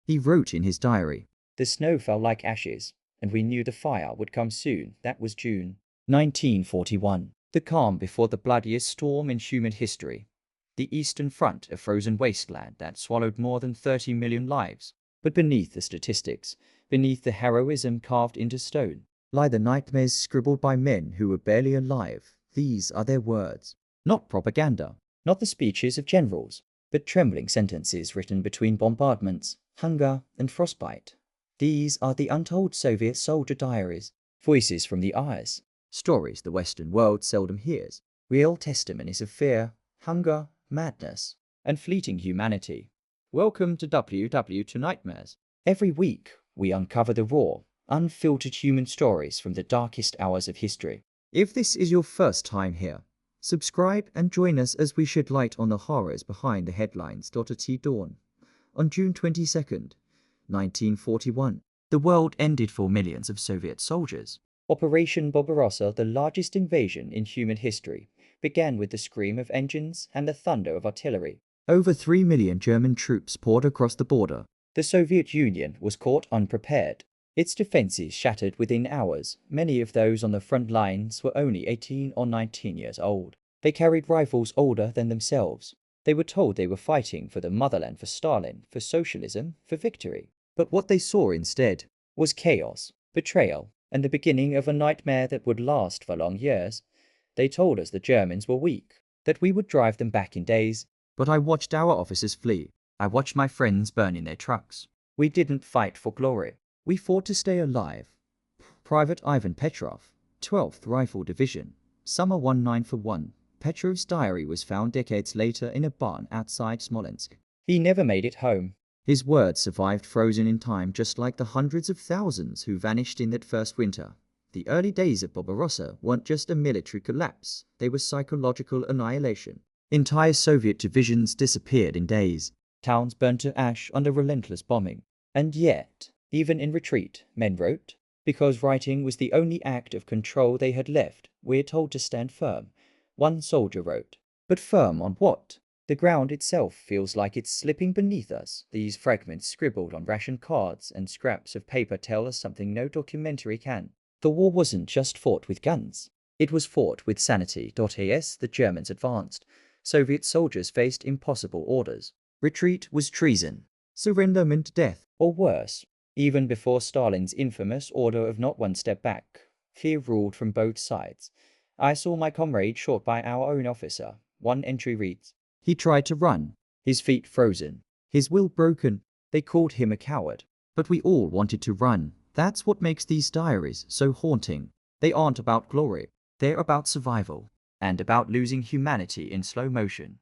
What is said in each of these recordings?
He wrote in his diary. The snow fell like ashes, and we knew the fire would come soon. That was June 1941. The calm before the bloodiest storm in human history. The Eastern Front, a frozen wasteland that swallowed more than 30 million lives. But beneath the statistics, beneath the heroism carved into stone, lie the nightmares scribbled by men who were barely alive. These are their words. Not propaganda, not the speeches of generals, but trembling sentences written between bombardments, hunger, and frostbite. These are the untold Soviet soldier diaries, voices from the eyes, stories the Western world seldom hears, real testimonies of fear, hunger, madness, and fleeting humanity. Welcome to WWII Nightmares. Every week, we uncover the raw, unfiltered human stories from the darkest hours of history. If this is your first time here, subscribe and join us as we shed light on the horrors behind the headlines. At dawn. On June 22nd, 1941, the world ended for millions of Soviet soldiers. Operation Barbarossa, the largest invasion in human history, began with the scream of engines and the thunder of artillery. Over 3 million German troops poured across the border. The Soviet Union was caught unprepared. Its defenses shattered within hours. Many of those on the front lines were only 18 or 19 years old. They carried rifles older than themselves. They were told they were fighting for the motherland, for Stalin, for socialism, for victory. But what they saw instead was chaos, betrayal, and the beginning of a nightmare that would last for long years. They told us the Germans were weak, that we would drive them back in days. But I watched our officers flee. I watched my friends burn in their trucks. We didn't fight for glory. We fought to stay alive. Private Ivan Petrov, 12th Rifle Division, Summer 1941. Petrov's diary was found decades later in a barn outside Smolensk. He never made it home. His words survived frozen in time, just like the hundreds of thousands who vanished in that first winter. The early days of Barbarossa weren't just a military collapse, they were psychological annihilation. Entire Soviet divisions disappeared in days. Towns burned to ash under relentless bombing. And yet, even in retreat, men wrote. Because writing was the only act of control they had left, we're told to stand firm. One soldier wrote. But firm on what? The ground itself feels like it's slipping beneath us. These fragments scribbled on ration cards and scraps of paper tell us something no documentary can. The war wasn't just fought with guns. It was fought with sanity. As the Germans advanced, Soviet soldiers faced impossible orders. Retreat was treason. Surrender meant death. Or worse. Even before Stalin's infamous order of not one step back, fear ruled from both sides. I saw my comrade shot by our own officer. One entry reads, he tried to run, his feet frozen, his will broken. They called him a coward. But we all wanted to run. That's what makes these diaries so haunting. They aren't about glory. They're about survival. And about losing humanity in slow motion.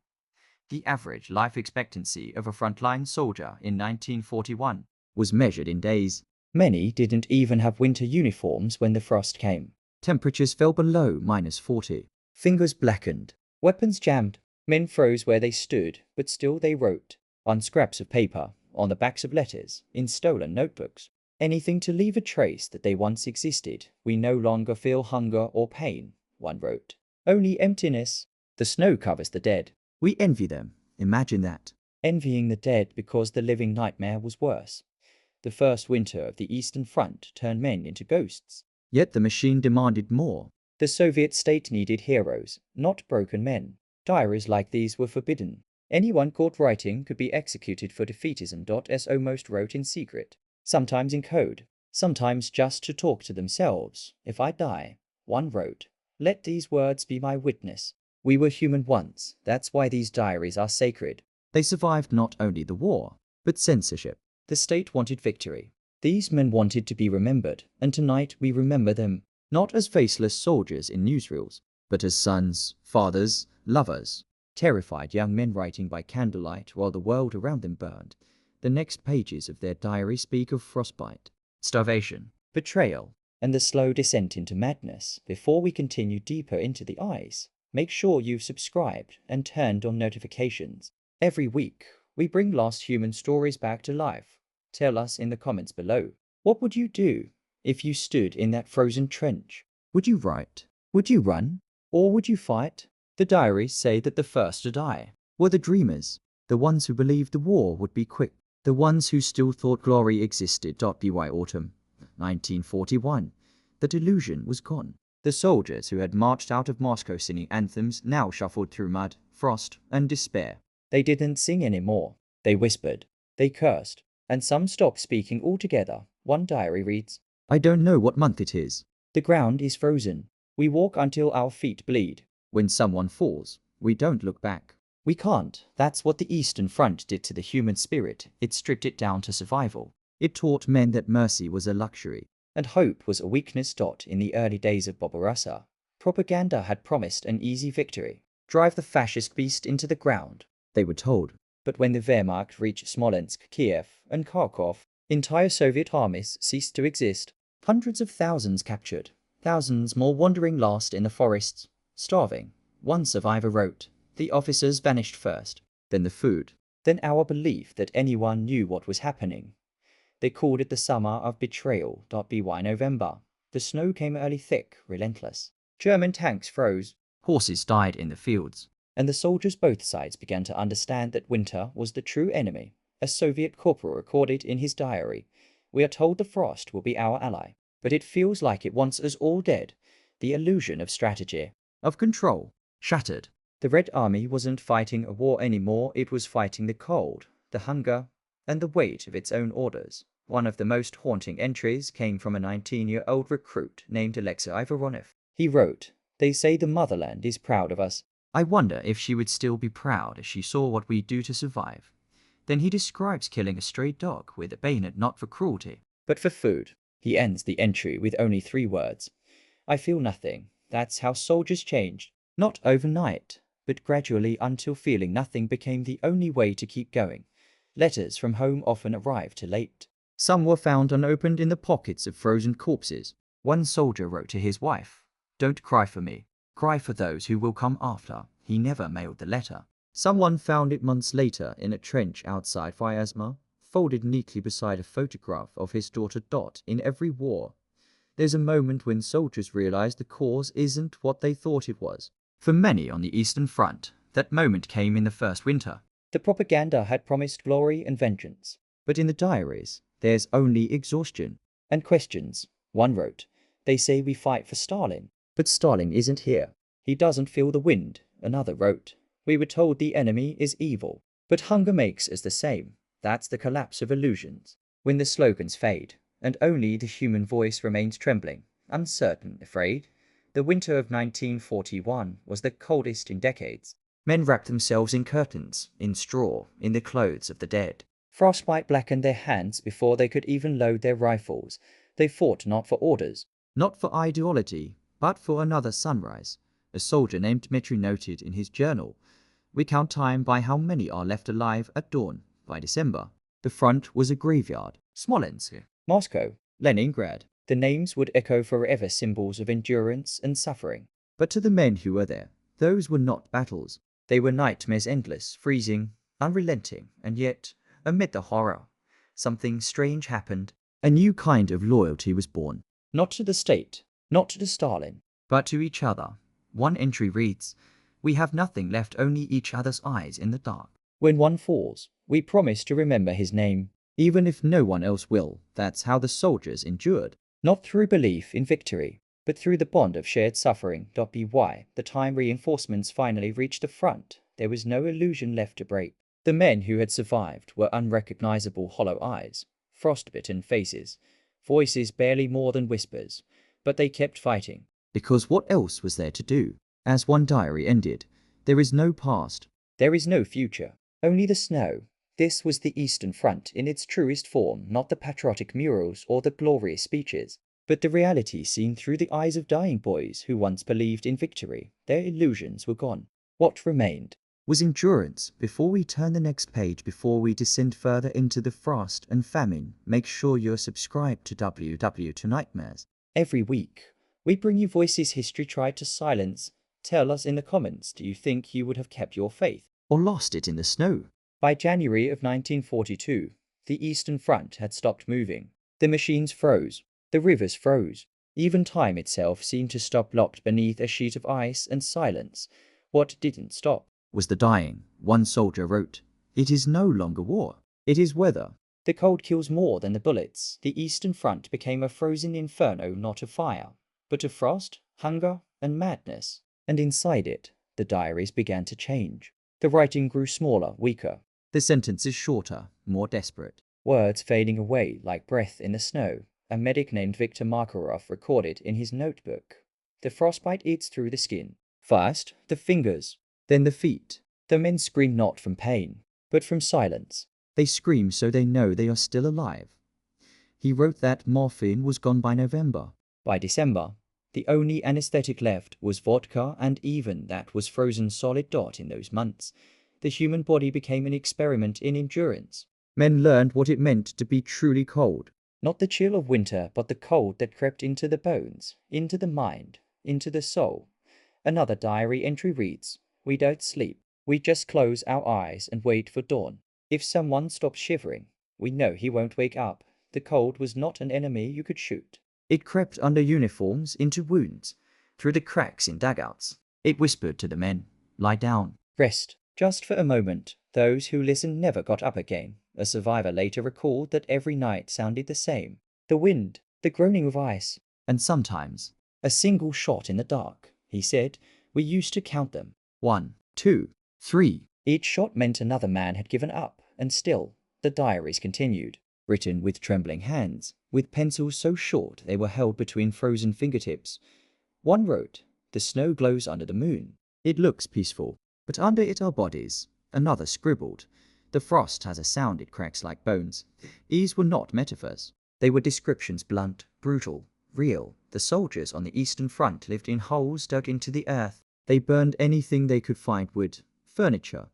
The average life expectancy of a frontline soldier in 1941 was measured in days. Many didn't even have winter uniforms when the frost came. Temperatures fell below -40. Fingers blackened. Weapons jammed. Men froze where they stood, but still they wrote. On scraps of paper, on the backs of letters, in stolen notebooks. Anything to leave a trace that they once existed. We no longer feel hunger or pain, one wrote. Only emptiness. The snow covers the dead. We envy them. Imagine that. Envying the dead because the living nightmare was worse. The first winter of the Eastern Front turned men into ghosts. Yet the machine demanded more. The Soviet state needed heroes, not broken men. Diaries like these were forbidden. Anyone caught writing could be executed for defeatism. So most wrote in secret, sometimes in code, sometimes just to talk to themselves. If I die, one wrote, let these words be my witness. We were human once. That's why these diaries are sacred. They survived not only the war, but censorship. The state wanted victory. These men wanted to be remembered, and tonight we remember them, not as faceless soldiers in newsreels, but as sons, fathers, lovers. Terrified young men writing by candlelight while the world around them burned. The next pages of their diary speak of frostbite, starvation, betrayal, and the slow descent into madness. Before we continue deeper into the ice, make sure you've subscribed and turned on notifications. Every week, we bring lost human stories back to life. Tell us in the comments below, what would you do if you stood in that frozen trench? Would you write? Would you run? Or would you fight? The diaries say that the first to die were the dreamers, the ones who believed the war would be quick. The ones who still thought glory existed. By autumn 1941, the delusion was gone. The soldiers who had marched out of Moscow singing anthems now shuffled through mud, frost, and despair. They didn't sing anymore. They whispered. They cursed. And some stopped speaking altogether. One diary reads, I don't know what month it is. The ground is frozen. We walk until our feet bleed. When someone falls, we don't look back. We can't. That's what the Eastern Front did to the human spirit. It stripped it down to survival. It taught men that mercy was a luxury. And hope was a weakness. In the early days of Barbarossa, propaganda had promised an easy victory. Drive the fascist beast into the ground, they were told. But when the Wehrmacht reached Smolensk, Kiev, and Kharkov, entire Soviet armies ceased to exist. Hundreds of thousands captured, thousands more wandering lost in the forests, starving. One survivor wrote, the officers vanished first, then the food, then our belief that anyone knew what was happening. They called it the summer of betrayal. By November, the snow came early, thick, relentless. German tanks froze, horses died in the fields, and the soldiers both sides began to understand that winter was the true enemy. A Soviet corporal recorded in his diary, we are told the frost will be our ally, but it feels like it wants us all dead. The illusion of strategy, of control, shattered. The Red Army wasn't fighting a war anymore, it was fighting the cold, the hunger, and the weight of its own orders. One of the most haunting entries came from a 19-year-old recruit named Alexei Ivaronov. He wrote, they say the motherland is proud of us. I wonder if she would still be proud as she saw what we do to survive. Then he describes killing a stray dog with a bayonet, not for cruelty, but for food. He ends the entry with only 3 words. I feel nothing. That's how soldiers changed. Not overnight, but gradually until feeling nothing became the only way to keep going. Letters from home often arrived too late. Some were found unopened in the pockets of frozen corpses. One soldier wrote to his wife, don't cry for me. Cry for those who will come after. He never mailed the letter. Someone found it months later in a trench outside Vyazma, folded neatly beside a photograph of his daughter. In every war, there's a moment when soldiers realize the cause isn't what they thought it was. For many on the Eastern Front, that moment came in the first winter. The propaganda had promised glory and vengeance. But in the diaries, there's only exhaustion. And questions. One wrote, they say we fight for Stalin, but Stalin isn't here. He doesn't feel the wind. Another wrote, we were told the enemy is evil, but hunger makes us the same. That's the collapse of illusions. When the slogans fade, and only the human voice remains trembling, uncertain, afraid. The winter of 1941 was the coldest in decades. Men wrapped themselves in curtains, in straw, in the clothes of the dead. Frostbite blackened their hands before they could even load their rifles. They fought not for orders, not for ideology, but for another sunrise. A soldier named Dmitri noted in his journal, we count time by how many are left alive at dawn. By December, the front was a graveyard. Smolensk, Moscow, Leningrad. The names would echo forever, symbols of endurance and suffering. But to the men who were there, those were not battles. They were nightmares, endless, freezing, unrelenting, and yet, amid the horror, something strange happened. A new kind of loyalty was born. Not to the state, not to Stalin, but to each other. One entry reads, we have nothing left, only each other's eyes in the dark. When one falls, we promise to remember his name, even if no one else will. That's how the soldiers endured. Not through belief in victory, but through the bond of shared suffering. By the time reinforcements finally reached the front, there was no illusion left to break. The men who had survived were unrecognizable hollow eyes, frostbitten faces, voices barely more than whispers, but they kept fighting. Because what else was there to do? As one diary ended, there is no past. There is no future, only the snow. This was the Eastern Front in its truest form, not the patriotic murals or the glorious speeches, but the reality seen through the eyes of dying boys who once believed in victory. Their illusions were gone. What remained was endurance. Before we turn the next page, before we descend further into the frost and famine, make sure you're subscribed to WWII Nightmares. Every week, we bring you voices history tried to silence. Tell us in the comments, do you think you would have kept your faith? Or lost it in the snow? By January of 1942, the Eastern Front had stopped moving. The machines froze. The rivers froze. Even time itself seemed to stop, locked beneath a sheet of ice and silence. What didn't stop was the dying. One soldier wrote, it is no longer war. It is weather. The cold kills more than the bullets. The Eastern Front became a frozen inferno, not a fire, but a frost, hunger, and madness. And inside it, the diaries began to change. The writing grew smaller, weaker. The sentences shorter, more desperate. Words fading away like breath in the snow. A medic named Viktor Makarov recorded in his notebook. The frostbite eats through the skin. First, the fingers, Then the feet. the men scream not from pain, but from silence. They scream so they know they are still alive. He wrote that morphine was gone by November. By December, the only anesthetic left was vodka, and even that was frozen solid. In those months, the human body became an experiment in endurance. Men learned what it meant to be truly cold. Not the chill of winter, but the cold that crept into the bones, into the mind, into the soul. Another diary entry reads, "We don't sleep. We just close our eyes and wait for dawn. If someone stops shivering, we know he won't wake up. The cold was not an enemy you could shoot. It crept under uniforms, into wounds, through the cracks in dugouts. It whispered to the men, 'Lie down. Rest, just for a moment.' Those who listened never got up again. A survivor later recalled that every night sounded the same. The wind, the groaning of ice, And sometimes, a single shot in the dark. He said, we used to count them. 1, 2, 3. Each shot meant another man had given up, and still, the diaries continued. Written with trembling hands, with pencils so short they were held between frozen fingertips. One wrote, "The snow glows under the moon. It looks peaceful, but under it are bodies." Another scribbled, "The frost has a sound, it cracks like bones." These were not metaphors. They were descriptions, blunt, brutal, real. The soldiers on the Eastern Front lived in holes dug into the earth. They burned anything they could find, wood, furniture,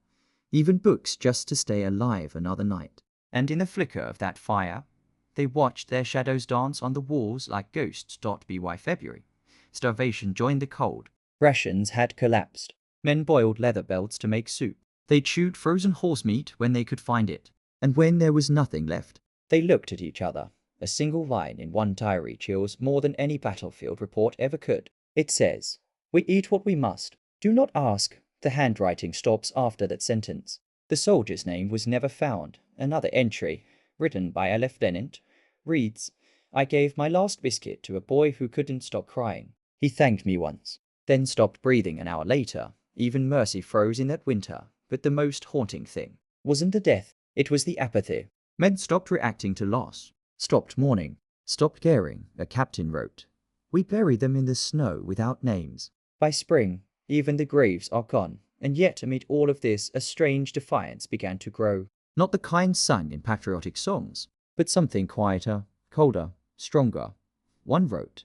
even books, just to stay alive another night. And in the flicker of that fire, they watched their shadows dance on the walls like ghosts. WWII February. Starvation joined the cold. Rations had collapsed. Men boiled leather belts to make soup. They chewed frozen horse meat when they could find it. And when there was nothing left, They looked at each other. A single line in one diary chills more than any battlefield report ever could. It says, "We eat what we must. Do not ask." The handwriting stops after that sentence. The soldier's name was never found. Another entry, written by a lieutenant, reads, "I gave my last biscuit to a boy who couldn't stop crying. He thanked me once, then stopped breathing an hour later. Even mercy froze in that winter. But the most haunting thing wasn't the death, it was the apathy." Men stopped reacting to loss, stopped mourning, stopped caring. A captain wrote, "We bury them in the snow without names." By spring, even the graves are gone, and yet amid all of this, a strange defiance began to grow. Not the kind sung in patriotic songs, but something quieter, colder, stronger. One wrote,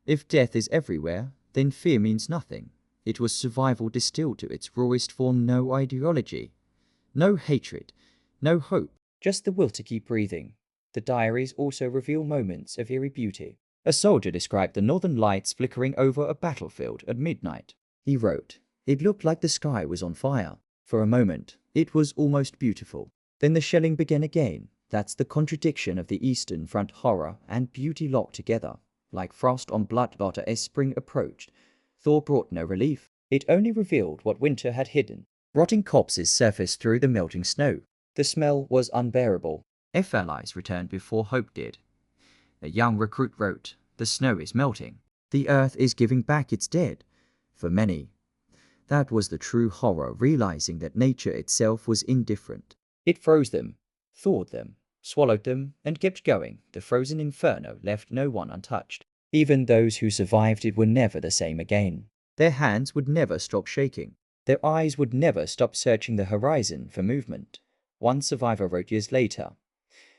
"If death is everywhere, then fear means nothing." It was survival distilled to its rawest form. No ideology, no hatred, no hope. Just the will to keep breathing. The diaries also reveal moments of eerie beauty. A soldier described the northern lights flickering over a battlefield at midnight. He wrote, "It looked like the sky was on fire. For a moment, it was almost beautiful. Then the shelling began again." That's the contradiction of the Eastern Front, horror and beauty locked together. Like frost on blood as spring approached, thaw brought no relief. It only revealed what winter had hidden. Rotting corpses surfaced through the melting snow. The smell was unbearable. FLIs returned before hope did. A young recruit wrote, "The snow is melting. The earth is giving back its dead." For many, that was the true horror, realizing that nature itself was indifferent. It froze them, thawed them, swallowed them, and kept going. The frozen inferno left no one untouched. Even those who survived it were never the same again. Their hands would never stop shaking. Their eyes would never stop searching the horizon for movement. One survivor wrote years later,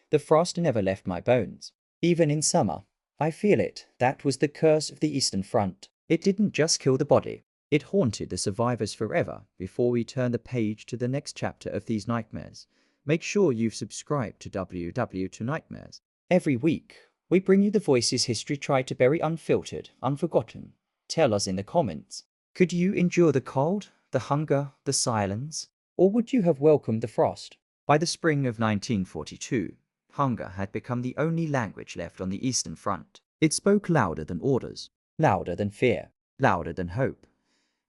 "The frost never left my bones. Even in summer, I feel it." That was the curse of the Eastern Front. It didn't just kill the body. It haunted the survivors forever. Before we turn the page to the next chapter of these nightmares, make sure you've subscribed to WWII Nightmares. Every week, we bring you the voices history tried to bury unfiltered, unforgotten. Tell us in the comments, could you endure the cold, the hunger, the silence? Or would you have welcomed the frost? By the spring of 1942, hunger had become the only language left on the Eastern Front. It spoke louder than orders, Louder than fear. louder than hope.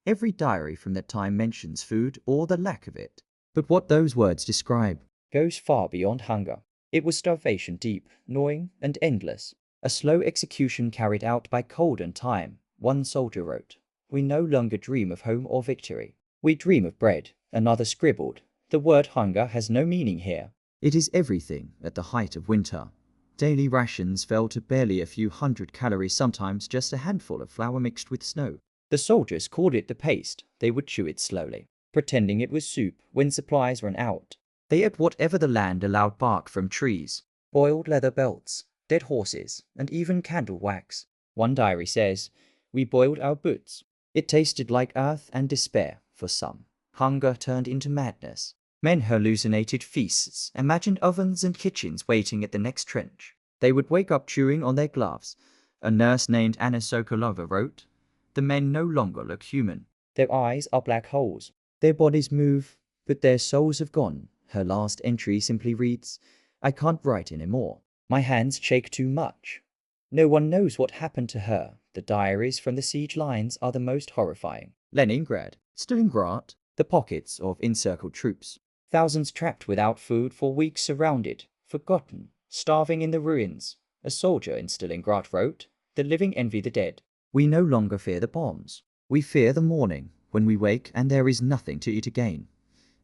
Every diary from that time mentions food or the lack of it. But what those words describe goes far beyond hunger. It was starvation deep, gnawing, and endless. A slow execution carried out by cold and time. One soldier wrote, "We no longer dream of home or victory. We dream of bread." Another scribbled, "The word hunger has no meaning here." It is everything at the height of winter. Daily rations fell to barely a few hundred calories, sometimes just a handful of flour mixed with snow. The soldiers called it the paste. They would chew it slowly, pretending it was soup when supplies ran out. They ate whatever the land allowed: bark from trees, Boiled leather belts, dead horses, and even candle wax. One diary says, "We boiled our boots." It tasted like earth and despair for some. Hunger turned into madness. Men hallucinated feasts, imagined ovens and kitchens waiting at the next trench. They would wake up chewing on their gloves. A nurse named Anna Sokolova wrote, "The men no longer look human. Their eyes are black holes. Their bodies move, but their souls have gone." Her last entry simply reads, "I can't write anymore. My hands shake too much." No one knows what happened to her. The diaries from the siege lines are the most horrifying. Leningrad, Stalingrad, The pockets of encircled troops. Thousands trapped without food for weeks, surrounded, forgotten, starving in the ruins. A soldier in Stalingrad wrote, "The living envy the dead." We no longer fear the bombs. We fear the morning, when we wake and there is nothing to eat again.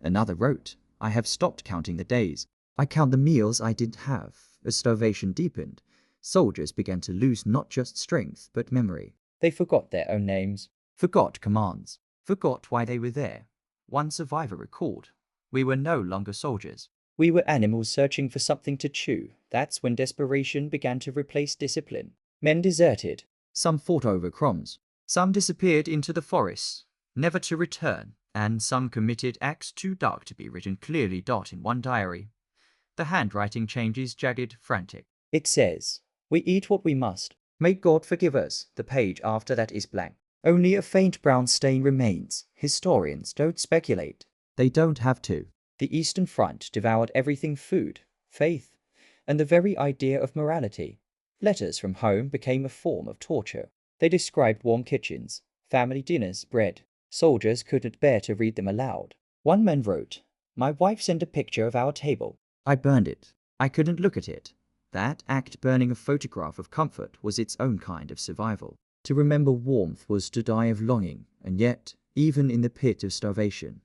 Another wrote, "I have stopped counting the days. I count the meals I didn't have." As starvation deepened, soldiers began to lose not just strength, but memory. They forgot their own names. Forgot commands. Forgot why they were there. One survivor recalled, "We were no longer soldiers. We were animals searching for something to chew." That's when desperation began to replace discipline. Men deserted. Some fought over crumbs. Some disappeared into the forests, never to return. And some committed acts too dark to be written clearly. In one diary, the handwriting changes jagged, frantic. It says, "We eat what we must. May God forgive us." The page after that is blank. Only a faint brown stain remains. Historians don't speculate. They don't have to. The Eastern Front devoured everything: food, faith, and the very idea of morality. Letters from home became a form of torture. They described warm kitchens, family dinners, bread. Soldiers couldn't bear to read them aloud. One man wrote, "My wife sent a picture of our table. I burned it. I couldn't look at it." That act, burning a photograph of comfort, was its own kind of survival. To remember warmth was to die of longing, and yet, even in the pit of starvation,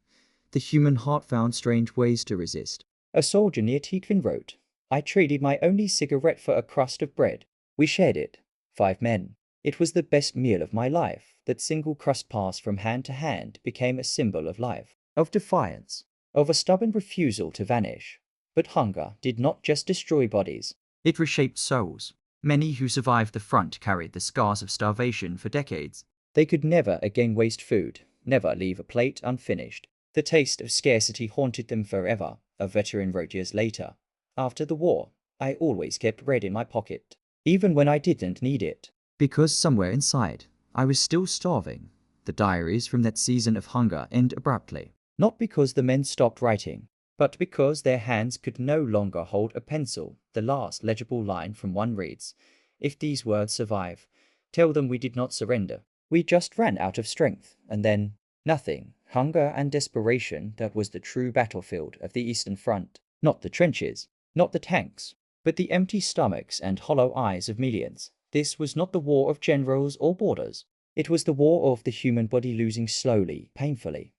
the human heart found strange ways to resist. A soldier near Tikhvin wrote, "I traded my only cigarette for a crust of bread. We shared it. 5 men. It was the best meal of my life." That single crust passed from hand to hand became a symbol of life, Of defiance. of a stubborn refusal to vanish. But hunger did not just destroy bodies. It reshaped souls. Many who survived the front carried the scars of starvation for decades. They could never again waste food, never leave a plate unfinished. The taste of scarcity haunted them forever. A veteran wrote years later, "After the war, I always kept bread in my pocket, even when I didn't need it. Because somewhere inside, I was still starving." The diaries from that season of hunger end abruptly. Not because the men stopped writing, but because their hands could no longer hold a pencil. The last legible line from one reads, "If these words survive, tell them we did not surrender. We just ran out of strength." And then, nothing. Hunger and desperation. That was the true battlefield of the Eastern Front. Not the trenches, not the tanks, but the empty stomachs and hollow eyes of millions. This was not the war of generals or borders. It was the war of the human body, losing slowly, painfully,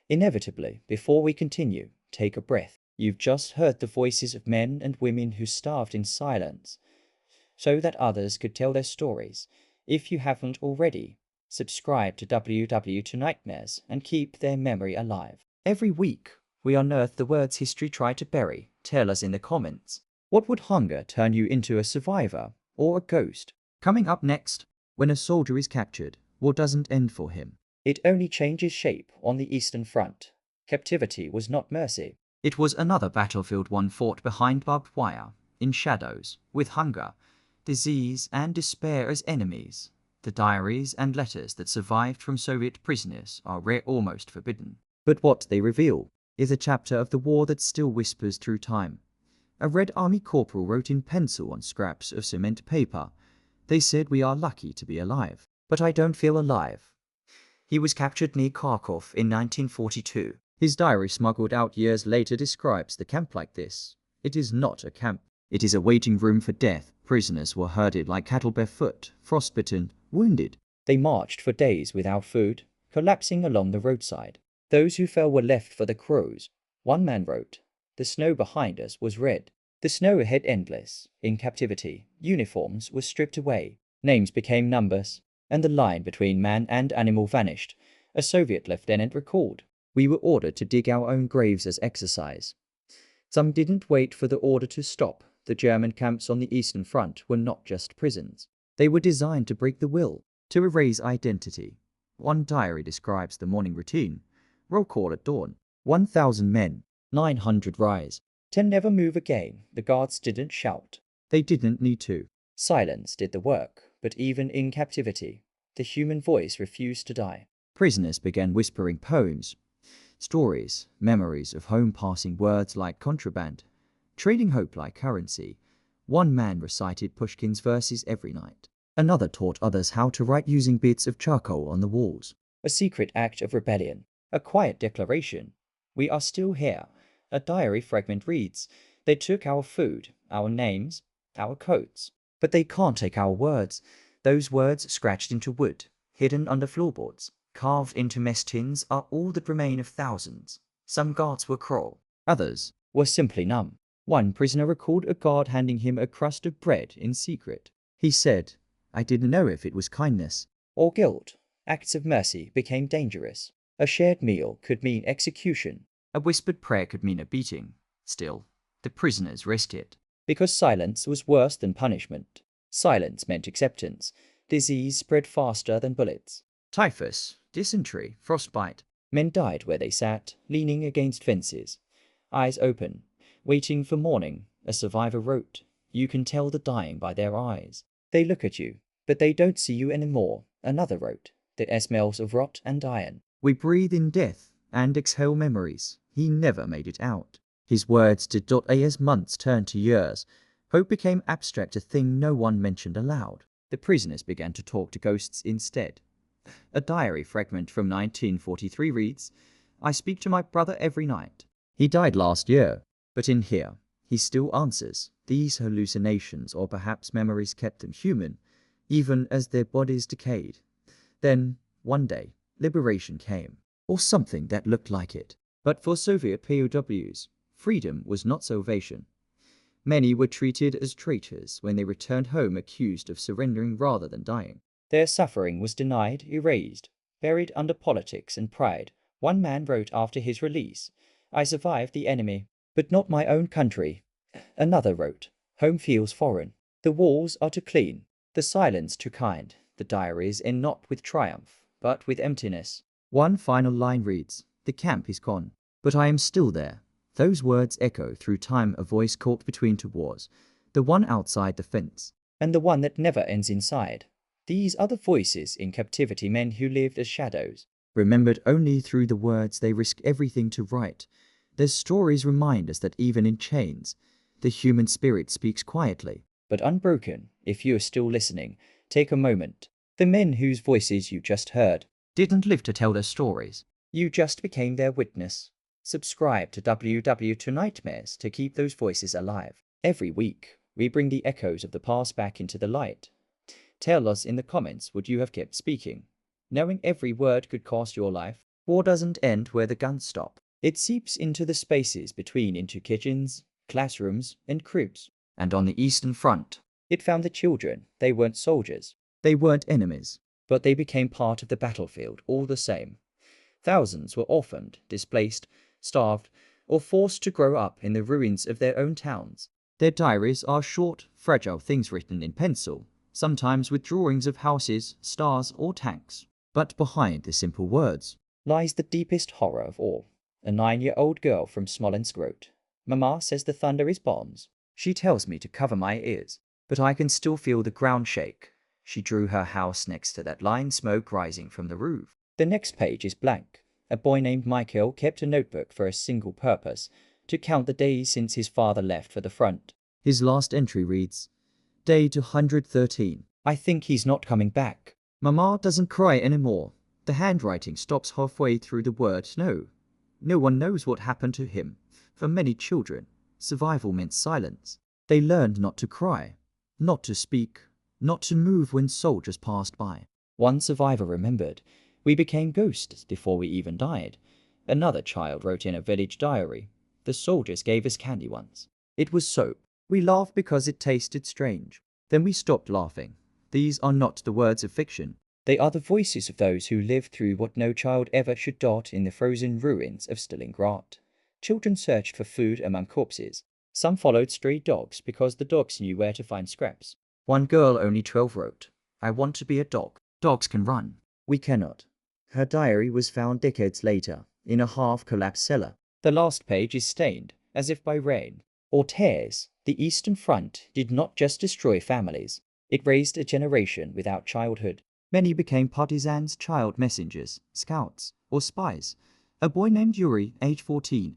inevitably. Before we continue, take a breath. You've just heard the voices of men and women who starved in silence, so that others could tell their stories. If you haven't already, subscribe to WWII Nightmares and keep their memory alive. Every week, we unearth the words history tried to bury. Tell us in the comments, what would hunger turn you into, a survivor or a ghost? Coming up next, when a soldier is captured, war doesn't end for him. It only changes shape on the Eastern Front. Captivity was not mercy. It was another battlefield, one fought behind barbed wire, in shadows, with hunger, disease, and despair as enemies. The diaries and letters that survived from Soviet prisoners are rare, almost forbidden. But what they reveal is a chapter of the war that still whispers through time. A Red Army corporal wrote in pencil on scraps of cement paper, "They said we are lucky to be alive, but I don't feel alive." He was captured near Kharkov in 1942. His diary smuggled out years later describes the camp like this. It is not a camp. It is a waiting room for death. Prisoners were herded like cattle barefoot, frostbitten, wounded. They marched for days without food, collapsing along the roadside. Those who fell were left for the crows. One man wrote, "The snow behind us was red. The snow ahead endless. In captivity, uniforms were stripped away. Names became numbers, and the line between man and animal vanished," a Soviet lieutenant recalled. "We were ordered to dig our own graves as exercise." Some didn't wait for the order to stop. The German camps on the Eastern Front were not just prisons. They were designed to break the will, to erase identity. One diary describes the morning routine. Roll call at dawn. 1,000 men. 900 rise. 10 never move again. The guards didn't shout. They didn't need to. Silence did the work, but even in captivity, the human voice refused to die. Prisoners began whispering poems, stories, memories of home, passing words like contraband, trading hope like currency. One man recited Pushkin's verses every night. Another taught others how to write using bits of charcoal on the walls. A secret act of rebellion. A quiet declaration. We are still here. A diary fragment reads, "They took our food, our names, our coats. But they can't take our words. Those words scratched into wood, hidden under floorboards, carved into mess tins are all that remain of thousands." Some guards were cruel. Others were simply numb. One prisoner recalled a guard handing him a crust of bread in secret. He said, "I didn't know if it was kindness or guilt." Acts of mercy became dangerous. A shared meal could mean execution. A whispered prayer could mean a beating. Still, the prisoners risked it. Because silence was worse than punishment. Silence meant acceptance. Disease spread faster than bullets. Typhus, dysentery, frostbite. Men died where they sat, leaning against fences. Eyes open, waiting for morning. A survivor wrote, "You can tell the dying by their eyes. They look at you, but they don't see you anymore." Another wrote, "The air smells of rot and iron." We breathe in death and exhale memories. He never made it out. His words did not as months turned to years. Hope became abstract, a thing no one mentioned aloud. The prisoners began to talk to ghosts instead. A diary fragment from 1943 reads, "I speak to my brother every night. He died last year, but in here, he still answers. These hallucinations or perhaps memories kept them human, even as their bodies decayed." Then, one day, liberation came, or something that looked like it. But for Soviet POWs, freedom was not salvation. Many were treated as traitors when they returned home, accused of surrendering rather than dying. Their suffering was denied, erased, buried under politics and pride. One man wrote after his release, "I survived the enemy, but not my own country." Another wrote, "Home feels foreign. The walls are too clean, the silence too kind." The diaries end not with triumph, but with emptiness. One final line reads, "The camp is gone, but I am still there." Those words echo through time, a voice caught between two wars, the one outside the fence, and the one that never ends inside. These are the voices in captivity, men who lived as shadows. Remembered only through the words they risk everything to write. Their stories remind us that even in chains, the human spirit speaks quietly, but unbroken. If you are still listening, take a moment. The men whose voices you just heard didn't live to tell their stories. You just became their witness. Subscribe to WWII Nightmares to keep those voices alive. Every week, we bring the echoes of the past back into the light. Tell us in the comments, would you have kept speaking, knowing every word could cost your life? War doesn't end where the guns stop. It seeps into the spaces between, into kitchens, classrooms, and cribs. And on the Eastern Front, it found the children. They weren't soldiers. They weren't enemies. But they became part of the battlefield all the same. Thousands were orphaned, displaced, starved, or forced to grow up in the ruins of their own towns. Their diaries are short, fragile things written in pencil, sometimes with drawings of houses, stars, or tanks. But behind the simple words lies the deepest horror of all. A 9-year-old girl from Smolensk wrote, "Mama says the thunder is bombs. She tells me to cover my ears, but I can still feel the ground shake." She drew her house next to that line, smoke rising from the roof. The next page is blank. A boy named Michael kept a notebook for a single purpose, to count the days since his father left for the front. His last entry reads, "Day 213. I think he's not coming back." Mama doesn't cry anymore. The handwriting stops halfway through the word no. No one knows what happened to him. For many children, survival meant silence. They learned not to cry, not to speak, not to move when soldiers passed by. One survivor remembered, "We became ghosts before we even died." Another child wrote in a village diary, "The soldiers gave us candy once. It was soap. We laughed because it tasted strange. Then we stopped laughing." These are not the words of fiction. They are the voices of those who lived through what no child ever should dot in the frozen ruins of Stalingrad. Children searched for food among corpses. Some followed stray dogs because the dogs knew where to find scraps. One girl, only 12, wrote, "I want to be a dog. Dogs can run. We cannot." Her diary was found decades later in a half-collapsed cellar. The last page is stained, as if by rain or tears. The Eastern Front did not just destroy families. It raised a generation without childhood. Many became partisans, child messengers, scouts, or spies. A boy named Yuri, age 14,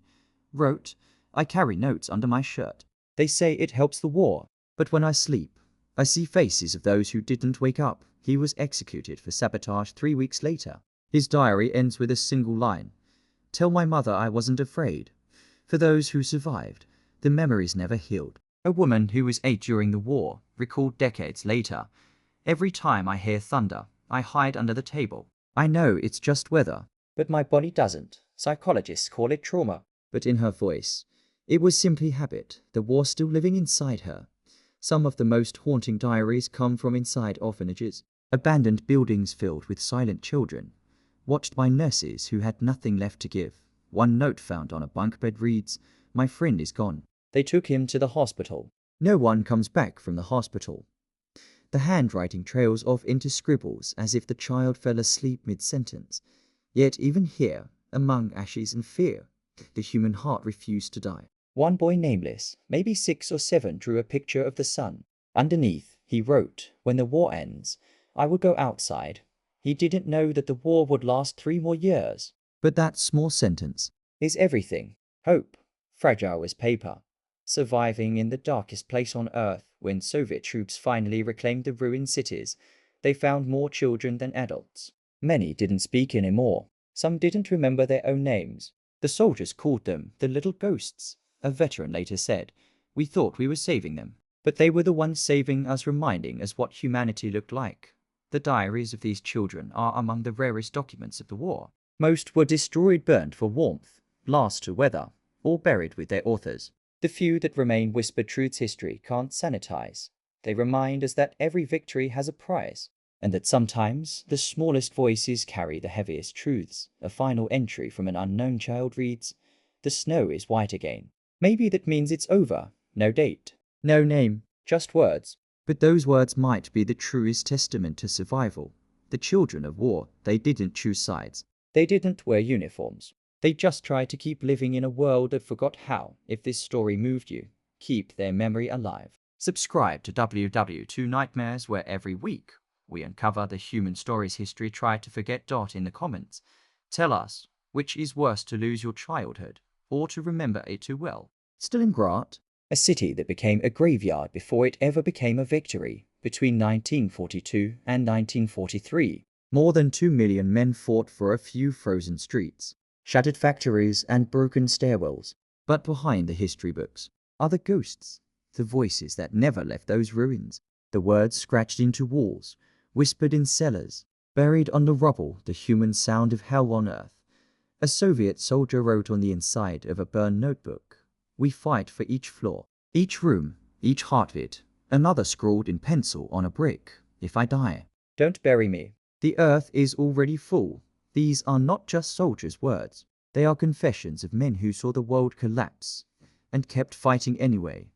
wrote, "I carry notes under my shirt. They say it helps the war. But when I sleep, I see faces of those who didn't wake up." He was executed for sabotage 3 weeks later. His diary ends with a single line, "Tell my mother I wasn't afraid." For those who survived, the memories never healed. A woman who was 8 during the war recalled decades later, "Every time I hear thunder, I hide under the table. I know it's just weather, But my body doesn't. Psychologists call it trauma. but in her voice, it was simply habit, the war still living inside her." Some of the most haunting diaries come from inside orphanages, abandoned buildings filled with silent children, watched by nurses who had nothing left to give. One note found on a bunk bed reads, "My friend is gone." They took him to the hospital. No one comes back from the hospital. The handwriting trails off into scribbles as if the child fell asleep mid-sentence. Yet even here, among ashes and fear, the human heart refused to die. One boy, nameless, maybe 6 or 7, drew a picture of the sun. Underneath, he wrote, "When the war ends, I will go outside." He didn't know that the war would last 3 more years. But that small sentence Is everything. Hope. Fragile as paper. Surviving in the darkest place on earth, when Soviet troops finally reclaimed the ruined cities, they found more children than adults. Many didn't speak anymore. Some didn't remember their own names. The soldiers called them the little ghosts. A veteran later said, "We thought we were saving them, but they were the ones saving us, reminding us what humanity looked like." The diaries of these children are among the rarest documents of the war. Most were destroyed, burned for warmth, lost to weather, or buried with their authors. The few that remain whispered truths history can't sanitize. They remind us that every victory has a price, and that sometimes the smallest voices carry the heaviest truths. A final entry from an unknown child reads, "The snow is white again." Maybe that means it's over. No date, No name. just words. But those words might be the truest testament to survival. The children of war, they didn't choose sides. They didn't wear uniforms. They just tried to keep living in a world that forgot how. If this story moved you, keep their memory alive. Subscribe to WWII Nightmares, where every week we uncover the human stories history tried to forget. In the comments, tell us which is worse, to lose your childhood or to remember it too well. Stalingrad, A city that became a graveyard before it ever became a victory. Between 1942 and 1943, more than 2 million men fought for a few frozen streets, shattered factories and broken stairwells. but behind the history books are the ghosts, the voices that never left those ruins, the words scratched into walls, whispered in cellars, buried under rubble, the human sound of hell on earth. A Soviet soldier wrote on the inside of a burned notebook, "We fight for each floor, each room, each heartbeat." Another scrawled in pencil on a brick, "If I die, Don't bury me." the earth is already full." These are not just soldiers' words. They are confessions of men who saw the world collapse and kept fighting anyway.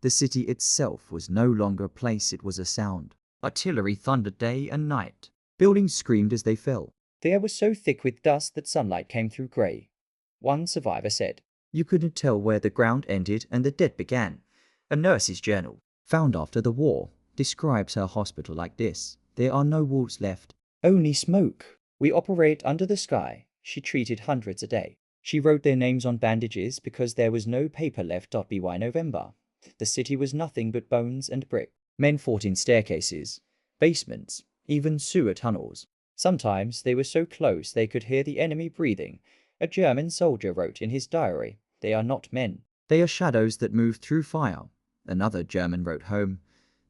The city itself was no longer a place, it was a sound. Artillery thundered day and night. Buildings screamed as they fell. The air was so thick with dust that sunlight came through grey. One survivor said, You couldn't tell where the ground ended and the dead began. A nurse's journal, found after the war, describes her hospital like this: "There are no walls left. Only smoke. We operate under the sky." She treated hundreds a day. She wrote their names on bandages because there was no paper left. WWII November. The city was nothing but bones and brick. Men fought in staircases, basements, even sewer tunnels. Sometimes they were so close they could hear the enemy breathing. A German soldier wrote in his diary, "They are not men." They are shadows that move through fire. Another German wrote home,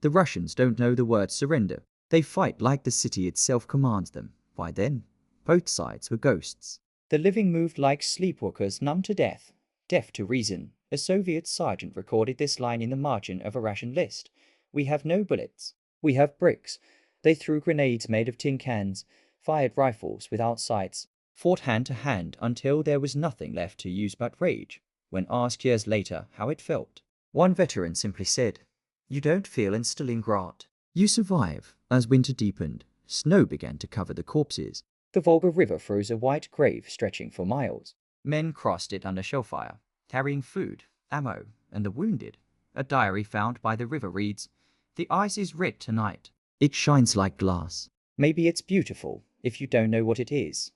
the Russians don't know the word surrender. They fight like the city itself commands them. Why then? Both sides were ghosts. The living moved like sleepwalkers numb to death, deaf to reason. A Soviet sergeant recorded this line in the margin of a ration list. "We have no bullets. We have bricks." They threw grenades made of tin cans, fired rifles without sights, fought hand to hand until there was nothing left to use but rage. When asked years later how it felt, one veteran simply said, "You don't feel in Stalingrad. You survive." As winter deepened, snow began to cover the corpses. The Volga River froze a white grave stretching for miles. Men crossed it under shellfire, carrying food, ammo, and the wounded. A diary found by the river reads, "The ice is red tonight. It shines like glass." Maybe it's beautiful if you don't know what it is.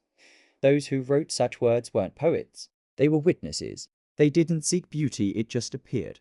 Those who wrote such words weren't poets. They were witnesses. They didn't seek beauty, it just appeared.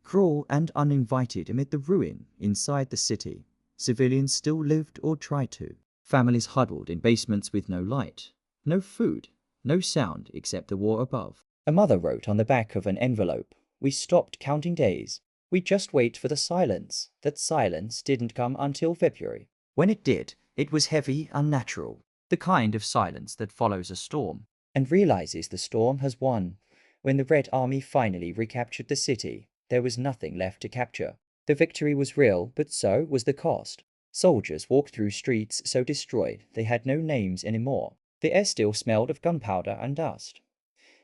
Cruel and uninvited amid the ruin inside the city. Civilians still lived or tried to. Families huddled in basements with no light, no food, no sound except the war above. A mother wrote on the back of an envelope, "We stopped counting days. We just wait for the silence." That silence didn't come until February. When it did, it was heavy, unnatural. The kind of silence that follows a storm. And realizes the storm has won. When the Red Army finally recaptured the city, there was nothing left to capture. The victory was real, but so was the cost. Soldiers walked through streets so destroyed they had no names anymore. The air still smelled of gunpowder and dust.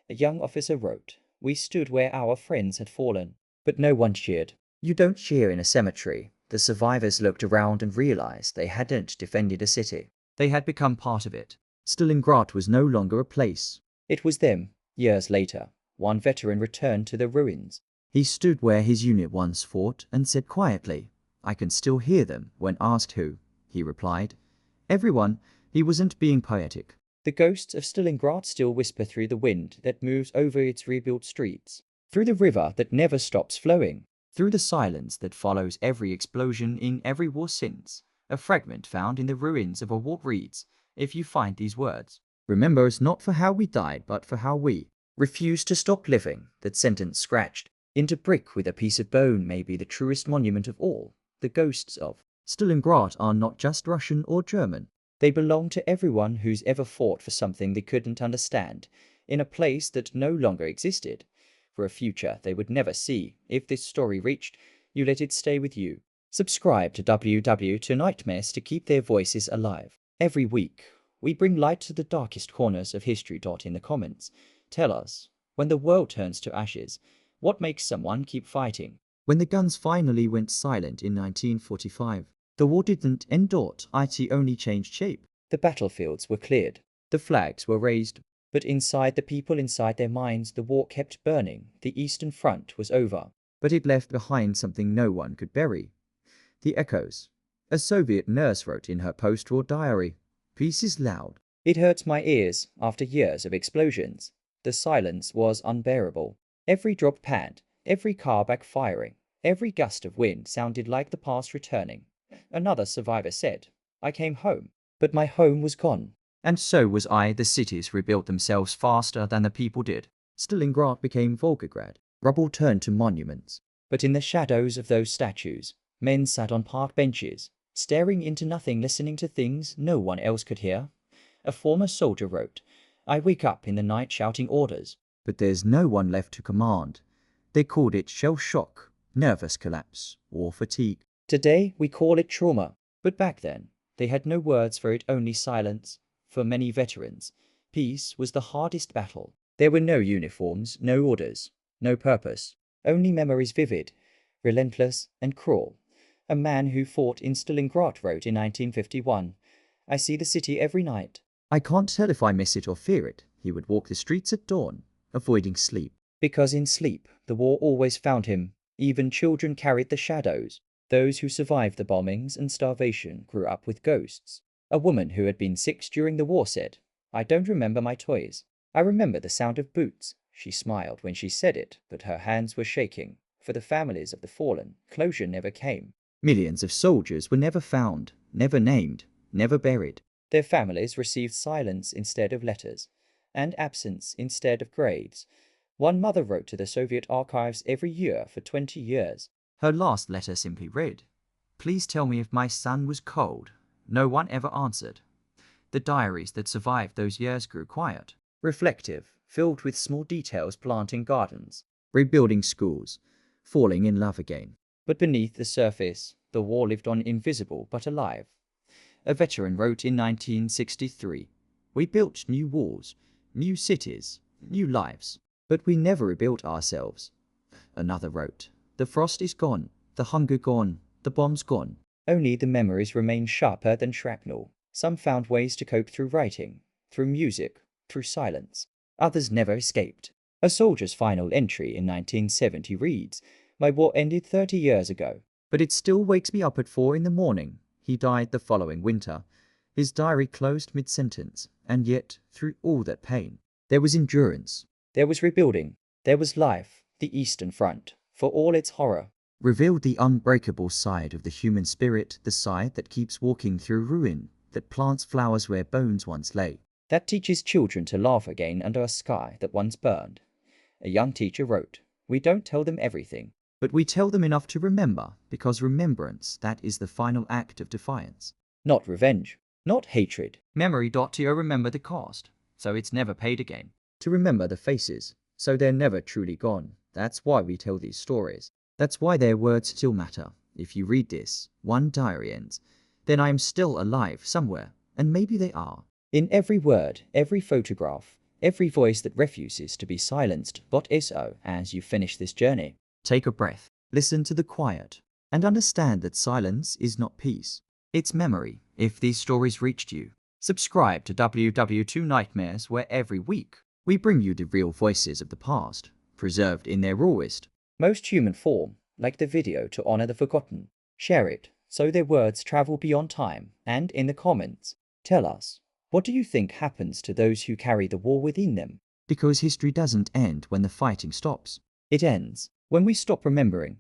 A young officer wrote, "We stood where our friends had fallen, but no one cheered." You don't cheer in a cemetery. The survivors looked around and realized they hadn't defended a city. They had become part of it. Stalingrad was no longer a place. It was them. Years later, one veteran returned to the ruins. He stood where his unit once fought and said quietly, "I can still hear them." When asked who, he replied, "Everyone." He wasn't being poetic. The ghosts of Stalingrad still whisper through the wind that moves over its rebuilt streets, through the river that never stops flowing, through the silence that follows every explosion in every war since. A fragment found in the ruins of a war reads, "If you find these words, remember us not for how we died, but for how we refused to stop living." That sentence scratched into brick with a piece of bone may be the truest monument of all. The ghosts of Stalingrad are not just Russian or German. They belong to everyone who's ever fought for something they couldn't understand, in a place that no longer existed, for a future they would never see. If this story reached you, let it stay with you. Subscribe to WWII Nightmares to keep their voices alive. Every week, we bring light to the darkest corners of history. In the comments, tell us, when the world turns to ashes, what makes someone keep fighting? When the guns finally went silent in 1945, the war didn't end. It only changed shape. The battlefields were cleared. The flags were raised. But inside the people, inside their minds, the war kept burning. The Eastern Front was over. But it left behind something no one could bury. The echoes. A Soviet nurse wrote in her post-war diary, "Peace is loud." It hurts my ears after years of explosions. The silence was unbearable. Every drop panned, every car backfiring, every gust of wind sounded like the past returning. Another survivor said, "I came home, but my home was gone." And so was I. The cities rebuilt themselves faster than the people did. Stalingrad became Volgograd. Rubble turned to monuments. But in the shadows of those statues, men sat on park benches, staring into nothing, listening to things no one else could hear. A former soldier wrote, "I wake up in the night shouting orders. But there's no one left to command." They called it shell shock, nervous collapse, or fatigue. Today we call it trauma. But back then, they had no words for it, only silence. For many veterans, peace was the hardest battle. There were no uniforms, no orders, no purpose, only memories vivid, relentless, and cruel. A man who fought in Stalingrad wrote in 1951, "I see the city every night. I can't tell if I miss it or fear it." He would walk the streets at dawn, avoiding sleep. Because in sleep, the war always found him. Even children carried the shadows. Those who survived the bombings and starvation grew up with ghosts. A woman who had been 6 during the war said, "I don't remember my toys. I remember the sound of boots." She smiled when she said it, but her hands were shaking. For the families of the fallen, closure never came. Millions of soldiers were never found, never named, never buried. Their families received silence instead of letters. and absence instead of grades. One mother wrote to the Soviet archives every year for 20 years. Her last letter simply read, "Please tell me if my son was cold." No one ever answered. The diaries that survived those years grew quiet, Reflective, filled with small details, planting gardens. rebuilding schools, falling in love again. But beneath the surface, the war lived on, invisible but alive. A veteran wrote in 1963, "We built new walls, new cities, new lives, but we never rebuilt ourselves." Another wrote, "The frost is gone, the hunger gone, the bombs gone. Only the memories remain sharper than shrapnel. Some found ways to cope through writing, through music, through silence. Others never escaped. A soldier's final entry in 1970 reads, "My war ended 30 years ago. But it still wakes me up at 4 in the morning. He died the following winter." His diary closed mid-sentence, and yet, through all that pain, there was endurance. There was rebuilding. There was life, the Eastern Front, for all its horror. Revealed the unbreakable side of the human spirit, the side that keeps walking through ruin, that plants flowers where bones once lay. That teaches children to laugh again under a sky that once burned. A young teacher wrote, "We don't tell them everything. But we tell them enough to remember, because remembrance, that is the final act of defiance. Not revenge, not hatred." Memory.to remember the cost, so it's never paid again. To remember the faces, so they're never truly gone. That's why we tell these stories. That's why their words still matter. If you read this, one diary ends, then I am still alive somewhere, and maybe they are. In every word, every photograph, every voice that refuses to be silenced, but so as you finish this journey. Take a breath, listen to the quiet, and understand that silence is not peace. It's memory. If these stories reached you, subscribe to WWII Nightmares, where every week we bring you the real voices of the past, preserved in their rawest, most human form, like the video to honor the forgotten. Share it, so their words travel beyond time, and in the comments, tell us, what do you think happens to those who carry the war within them? because history doesn't end when the fighting stops. It ends when we stop remembering.